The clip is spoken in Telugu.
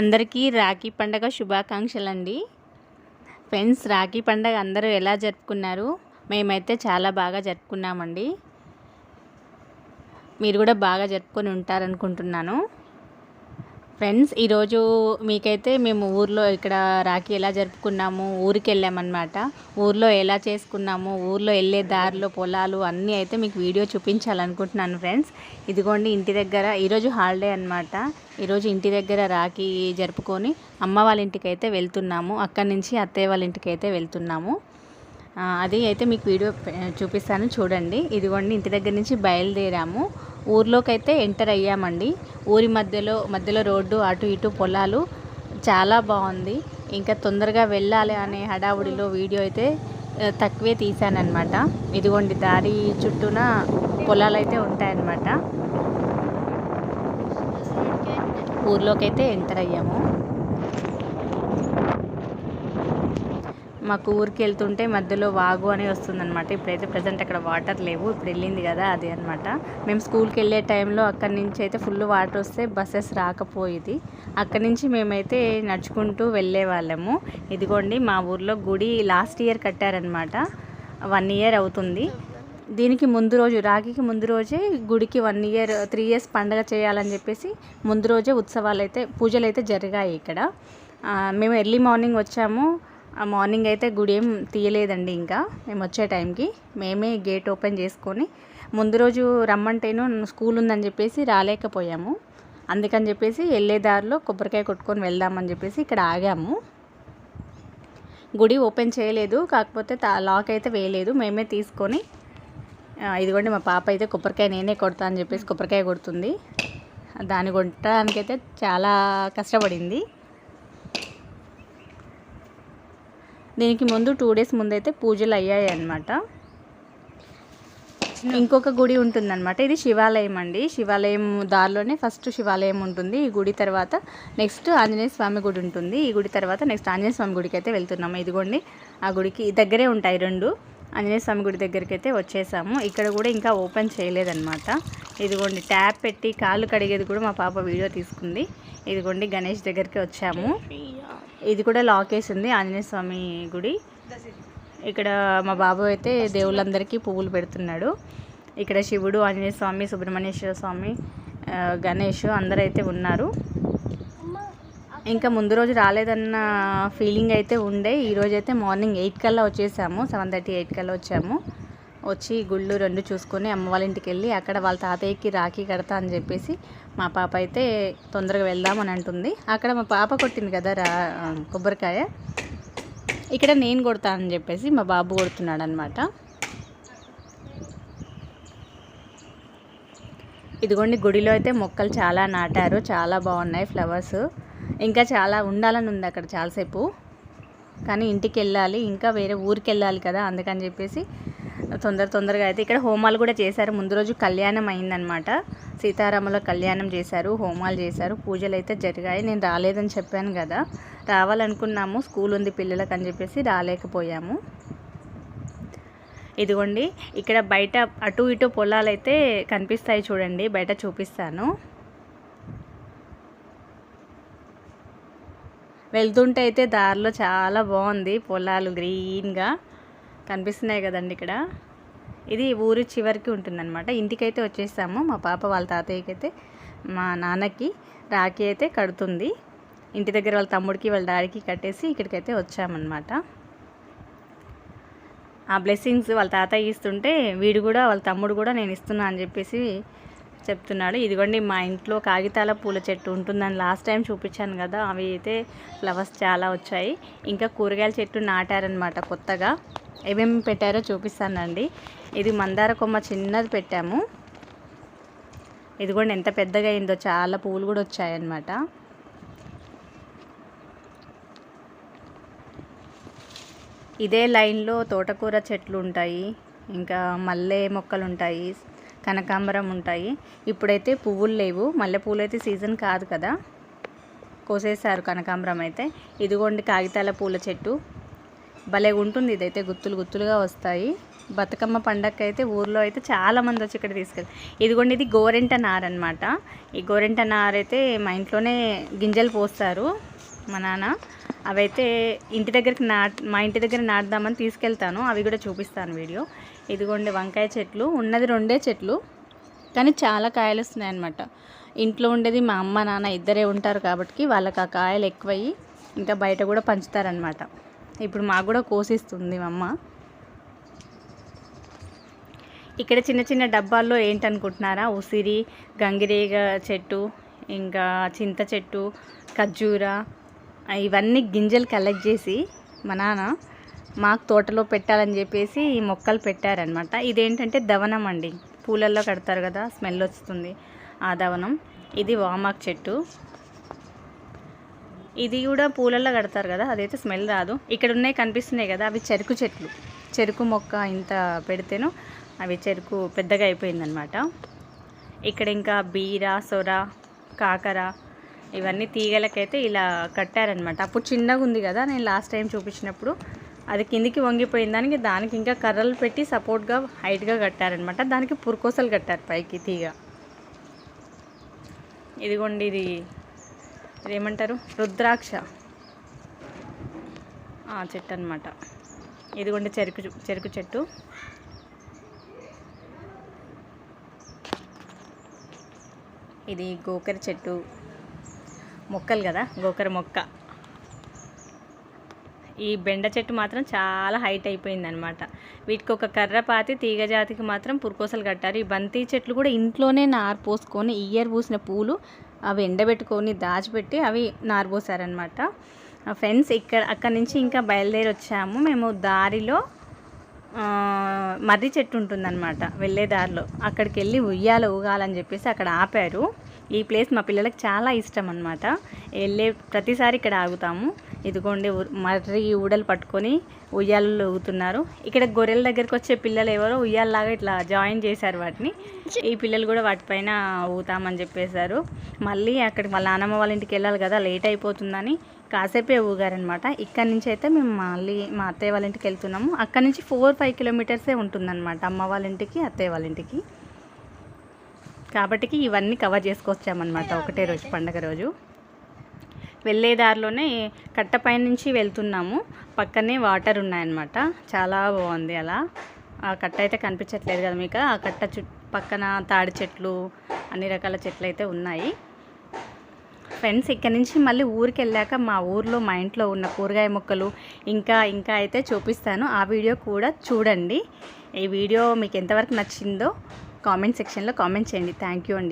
అందరికీ రాఖీ పండగ శుభాకాంక్షలండి. ఫ్రెండ్స్, రాఖీ పండగ అందరూ ఎలా జరుపుకున్నారు? మేమైతే చాలా బాగా జరుపుకున్నామండి. మీరు కూడా బాగా జరుపుకొని ఉంటారనుకుంటున్నాను. ఫ్రెండ్స్, ఈరోజు మీకైతే మేము ఊర్లో ఇక్కడ రాఖీ ఎలా జరుపుకున్నాము, ఊరికి వెళ్ళామన్నమాట. ఊర్లో ఎలా చేసుకున్నాము, ఊర్లో వెళ్ళే దారిలో పొలాలు అన్నీ అయితే మీకు వీడియో చూపించాలనుకుంటున్నాను. ఫ్రెండ్స్, ఇదిగోండి ఇంటి దగ్గర ఈరోజు హాలిడే అనమాట. ఈరోజు ఇంటి దగ్గర రాఖీ జరుపుకొని అమ్మ వాళ్ళ ఇంటికి అయితే వెళ్తున్నాము. అక్కడి నుంచి అత్తయ్య వాళ్ళ ఇంటికి అయితే వెళ్తున్నాము. అది అయితే మీకు వీడియో చూపిస్తాను, చూడండి. ఇదిగోండి ఇంటి దగ్గర నుంచి బయలుదేరాము. ఊర్లోకి అయితే ఎంటర్ అయ్యామండి. ఊరి మధ్యలో రోడ్డు, అటు ఇటు పొలాలు, చాలా బాగుంది. ఇంకా తొందరగా వెళ్ళాలి అనే హడావుడిలో వీడియో అయితే తక్కువే తీశానన్నమాట. ఇదిగోండి దారి చుట్టూన పొలాలు అయితే ఉంటాయన్నమాట. ఊర్లోకి అయితే ఎంటర్ అయ్యాము. మాకు ఊరికి వెళ్తుంటే మధ్యలో వాగు అని వస్తుందన్నమాట. ఇప్పుడైతే ప్రజెంట్ అక్కడ వాటర్ లేవు, ఇప్పుడు వెళ్ళింది కదా అది అనమాట. మేము స్కూల్కి వెళ్ళే టైంలో అక్కడి నుంచి అయితే ఫుల్ వాటర్ వస్తే బస్సెస్ రాకపోయేది. అక్కడి నుంచి మేమైతే నడుచుకుంటూ వెళ్ళే వాళ్ళము. ఇదిగోండి మా ఊర్లో గుడి లాస్ట్ ఇయర్ కట్టారనమాట. 1 ఇయర్ అవుతుంది. దీనికి ముందు రోజు, రాఖీకి ముందు రోజే గుడికి 1 ఇయర్ 3 ఇయర్స్ పండగ చేయాలని చెప్పేసి ముందు రోజే ఉత్సవాలు అయితే, పూజలు అయితే జరిగాయి ఇక్కడ. మేము ఎర్లీ మార్నింగ్ వచ్చాము. ఆ మార్నింగ్ అయితే గుడి ఏం తీయలేదండి. ఇంకా మేము వచ్చే టైంకి మేమే గేట్ ఓపెన్ చేసుకొని, ముందు రోజు రమ్మంటేను స్కూల్ ఉందని చెప్పేసి రాలేకపోయాము. అందుకని చెప్పేసి వెళ్ళే దారిలో కొబ్బరికాయ కొట్టుకొని వెళ్దామని చెప్పేసి ఇక్కడ ఆగాము. గుడి ఓపెన్ చేయలేదు, కాకపోతే లాక్ అయితే వేయలేదు, మేమే తీసుకొని. ఇదిగోండి మా పాప అయితే కొబ్బరికాయ నేనే కొడతా అని చెప్పేసి కొబ్బరికాయ కొడుతుంది. దాన్ని కొట్టడానికైతే చాలా కష్టపడింది. దీనికి ముందు 2 డేస్ ముందైతే పూజలు అయ్యాయి అన్నమాట. ఇంకొక గుడి ఉంటుందన్నమాట. ఇది శివాలయం అండి. శివాలయం దారిలోనే ఫస్ట్ శివాలయం ఉంటుంది. ఈ గుడి తర్వాత నెక్స్ట్ ఆంజనేయ స్వామి గుడి ఉంటుంది. ఈ గుడి తర్వాత నెక్స్ట్ ఆంజనేయ స్వామి గుడికి అయితే వెళ్తున్నాము. ఇదిగోండి ఆ గుడికి దగ్గరే ఉంటాయి 2. ఆంజనేయ స్వామి గుడి దగ్గరికి అయితే వచ్చేసాము. ఇక్కడ కూడా ఇంకా ఓపెన్ చేయలేదన్నమాట. ఇదిగోండి ట్యాప్ పెట్టి కాళ్ళు కడిగేది కూడా మా పాప వీడియో తీసుకుంది. ఇదిగోండి గణేష్ దగ్గరికి వచ్చాము. ఇది కూడా లాక్ వేసింది ఆంజనేయ స్వామి గుడి. ఇక్కడ మా బాబు అయితే దేవుళ్ళందరికీ పువ్వులు పెడుతున్నాడు. ఇక్కడ శివుడు, ఆంజనేయ స్వామి, సుబ్రహ్మణ్యేశ్వర స్వామి, గణేష్ అందరూ అయితే ఉన్నారు. ఇంకా ముందు రోజు రాలేదన్న ఫీలింగ్ అయితే ఉండే. ఈరోజు అయితే మార్నింగ్ 8 కల్లా వచ్చేసాము. 7:30, 8 కల్లా వచ్చాము. వచ్చి గుళ్ళు 2 చూసుకొని అమ్మ వాళ్ళ ఇంటికి వెళ్ళి అక్కడ వాళ్ళ తాతయ్యకి రాఖీ కడతా అని చెప్పేసి మా పాప అయితే తొందరగా వెళ్దామని అంటుంది. అక్కడ మా పాప కొట్టింది కదా కొబ్బరికాయ, ఇక్కడ నేను కొడతానని చెప్పేసి మా బాబు కొడుతున్నాడు అనమాట. ఇదిగోండి గుడిలో అయితే మొక్కలు చాలా నాటారు, చాలా బాగున్నాయి ఫ్లవర్స్. ఇంకా చాలా ఉండాలని ఉంది అక్కడ చాలాసేపు, కానీ ఇంటికి వెళ్ళాలి, ఇంకా వేరే ఊరికి వెళ్ళాలి కదా, అందుకని చెప్పేసి తొందరగా అయితే ఇక్కడ హోమాలు కూడా చేశారు. ముందు రోజు కళ్యాణం అయిందనమాట. సీతారాముల కళ్యాణం చేశారు, హోమాలు చేశారు, పూజలు అయితే జరిగాయి. నేను రాలేదని చెప్పాను కదా, రావాలనుకున్నాము, స్కూల్ ఉంది పిల్లలకు అని చెప్పేసి రాలేకపోయాము. ఇదిగోండి ఇక్కడ బయట అటు ఇటు పొలాలు అయితే కనిపిస్తాయి, చూడండి, బయట చూపిస్తాను. వెళ్తుంటే అయితే దారిలో చాలా బాగుంది, పొలాలు గ్రీన్గా కనిపిస్తున్నాయి కదండి ఇక్కడ. ఇది ఊరి చివరికి ఉంటుందన్నమాట. ఇంటికైతే వచ్చేసాము. మా పాప వాళ్ళ తాతయ్యకి అయితే, మా నాన్నకి రాఖీ అయితే కడుతుంది. ఇంటి దగ్గర వాళ్ళ తమ్ముడికి వాళ్ళ డాడీకి కట్టేసి ఇక్కడికైతే వచ్చామన్నమాట. ఆ బ్లెస్సింగ్స్ వాళ్ళ తాతయ్య ఇస్తుంటే వీడు కూడా వాళ్ళ తమ్ముడు కూడా నేను ఇస్తున్నా అని చెప్పేసి చెప్తున్నాడు. ఇదిగోండి మా ఇంట్లో కాగితాల పూల చెట్టు ఉంటుందని లాస్ట్ టైం చూపించాను కదా, అవి అయితే ఫ్లవర్స్ చాలా వచ్చాయి. ఇంకా కూరగాయల చెట్టు నాటారనమాట కొత్తగా. ఏమేమి పెట్టారో చూపిస్తానండి. ఇది మందార కొమ్మ చిన్నది పెట్టాము. ఇదిగోండి ఎంత పెద్దగా అయిందో, చాలా పూలు కూడా వచ్చాయన్నమాట. ఇదే లైన్లో తోటకూర చెట్లు ఉంటాయి, ఇంకా మల్లె మొక్కలు ఉంటాయి, కనకాంబరం ఉంటాయి. ఇప్పుడైతే పువ్వులు లేవు, మల్లెపూలు అయితే సీజన్ కాదు కదా, కోసేసారు కనకాంబరం అయితే. ఇదిగోండి కాగితాల పూల చెట్టు. భలే ఉంటుంది. ఇదైతే గుత్తులు గుత్తులుగా వస్తాయి. బతుకమ్మ పండగకి అయితే ఊర్లో అయితే చాలామంది వచ్చి ఇక్కడ తీసుకెళ్తారు. ఇదిగోండి, ఇది గోరెంట నార అనమాట. ఈ గోరెంట నార అయితే మా ఇంట్లోనే గింజలు పోస్తారు మా నాన్న. అవైతే మా ఇంటి దగ్గర నాటుదామని తీసుకెళ్తాను. అవి కూడా చూపిస్తాను వీడియో. ఇదిగోండి వంకాయ చెట్లు, ఉన్నది 2 చెట్లు, కానీ చాలా కాయలు వస్తున్నాయి అన్నమాట. ఇంట్లో ఉండేది మా అమ్మ నాన్న ఇద్దరే ఉంటారు కాబట్టి వాళ్ళకి ఆ కాయలు ఎక్కువయ్యి ఇంకా బయట కూడా పంచుతారనమాట. ఇప్పుడు మాకు కూడా కోసిస్తుంది మా అమ్మ. ఇక్కడ చిన్న చిన్న డబ్బాల్లో ఏంటనుకుంటున్నారా, ఉసిరి, గంగిరేగ చెట్టు, ఇంకా చింత చెట్టు, ఖర్జూర, ఇవన్నీ గింజలు కలెక్ట్ చేసి మా నాన్న మాకు తోటలో పెట్టాలని చెప్పేసి ఈ మొక్కలు పెట్టారనమాట. ఇదేంటంటే దవనం అండి, పూలల్లో కడతారు కదా, స్మెల్ వస్తుంది ఆ దవనం. ఇది వామాకు చెట్టు, ఇది కూడా పూలల్లో కడతారు కదా, అదైతే స్మెల్ రాదు. ఇక్కడ ఉన్నాయి కనిపిస్తున్నాయి కదా, అవి చెరుకు చెట్లు. చెరుకు మొక్క ఇంత పెడితేనో అవి చెరుకు పెద్దగా అయిపోయిందనమాట. ఇక్కడ ఇంకా బీర, సొర, కాకర, ఇవన్నీ తీగలకైతే ఇలా కట్టారనమాట. అప్పుడు చిన్నగా ఉంది కదా, నేను లాస్ట్ టైం చూపించినప్పుడు అది కిందికి వంగిపోయింది. దానికి ఇంకా కర్రలు పెట్టి సపోర్ట్గా హైట్గా కట్టారనమాట. దానికి పురుకోసలు కట్టారు పైకి తీగ. ఇదిగోండి, ఇదేమంటారు, రుద్రాక్ష చెట్టు అనమాట. ఇదిగోండి చెరుకు చెట్టు. ఇది గోకర చెట్టు, మొక్కలు కదా, గోకర మొక్క. ఈ బెండ చెట్టు మాత్రం చాలా హైట్ అయిపోయింది అనమాట. వీటికి ఒక కర్ర పాతి తీగ జాతికి మాత్రం పురుకోసలు కట్టారు. ఈ బంతి చెట్లు కూడా ఇంట్లోనే నారు పోసుకొని ఇయర్ పూసిన పూలు అవి ఎండబెట్టుకొని దాచిపెట్టి అవి నారు పోసారనమాట. ఫ్రెండ్స్, అక్కడి నుంచి ఇంకా బయలుదేరి వచ్చాము. మేము దారిలో మర్రి చెట్టు ఉంటుందన్నమాట, వెళ్ళే దారిలో. అక్కడికి వెళ్ళి ఉయ్యాల ఊగాలని చెప్పేసి అక్కడ ఆపారు. ఈ ప్లేస్ మా పిల్లలకి చాలా ఇష్టం అనమాట. వెళ్ళే ప్రతిసారి ఇక్కడ ఆగుతాము. ఇదిగోండి మర్రి ఊడలు పట్టుకొని ఉయ్యాలలో ఊగుతున్నారు. ఇక్కడ గొర్రెల దగ్గరికి వచ్చే పిల్లలు ఎవరో ఉయ్యాలలాగా ఇట్లా జాయిన్ చేశారు వాటిని. ఈ పిల్లలు కూడా వాటిపైన ఊగుతామని చెప్పేశారు. మళ్ళీ అక్కడికి వాళ్ళ నాన్నమ్మ వాళ్ళ ఇంటికి వెళ్ళాలి కదా, లేట్ అయిపోతుందని కాసేపే ఊగారనమాట. ఇక్కడ నుంచి అయితే మేము మళ్ళీ మా అత్తయ్య వాళ్ళ ఇంటికి వెళ్తున్నాము. అక్కడ నుంచి 4-5 కిలోమీటర్సే ఉంటుందన్నమాట అమ్మ వాళ్ళ ఇంటికి, అత్తయ్య వాళ్ళ ఇంటికి. కాబట్టి ఇవన్నీ కవర్ చేసుకొచ్చామన్నమాట ఒకటే రోజు, పండగ రోజు. వెళ్ళేదారిలోనే కట్టపై నుంచి వెళ్తున్నాము. పక్కనే వాటర్ ఉన్నాయన్నమాట, చాలా బాగుంది. అలా ఆ కట్ట అయితే కనిపించట్లేదు కదా మీకు, ఆ కట్ట పక్కన తాడి చెట్లు, అన్ని రకాల చెట్లు అయితే ఉన్నాయి. ఫ్రెండ్స్, ఇక్కడ నుంచి మళ్ళీ ఊరికి వెళ్ళాక మా ఊర్లో మా ఇంట్లో ఉన్న కూరగాయ మొక్కలు ఇంకా అయితే చూపిస్తాను. ఆ వీడియో కూడా చూడండి. ఈ వీడియో మీకు ఎంతవరకు నచ్చిందో కామెంట్ సెక్షన్లో కామెంట్ చేయండి. థ్యాంక్ యూ అండి.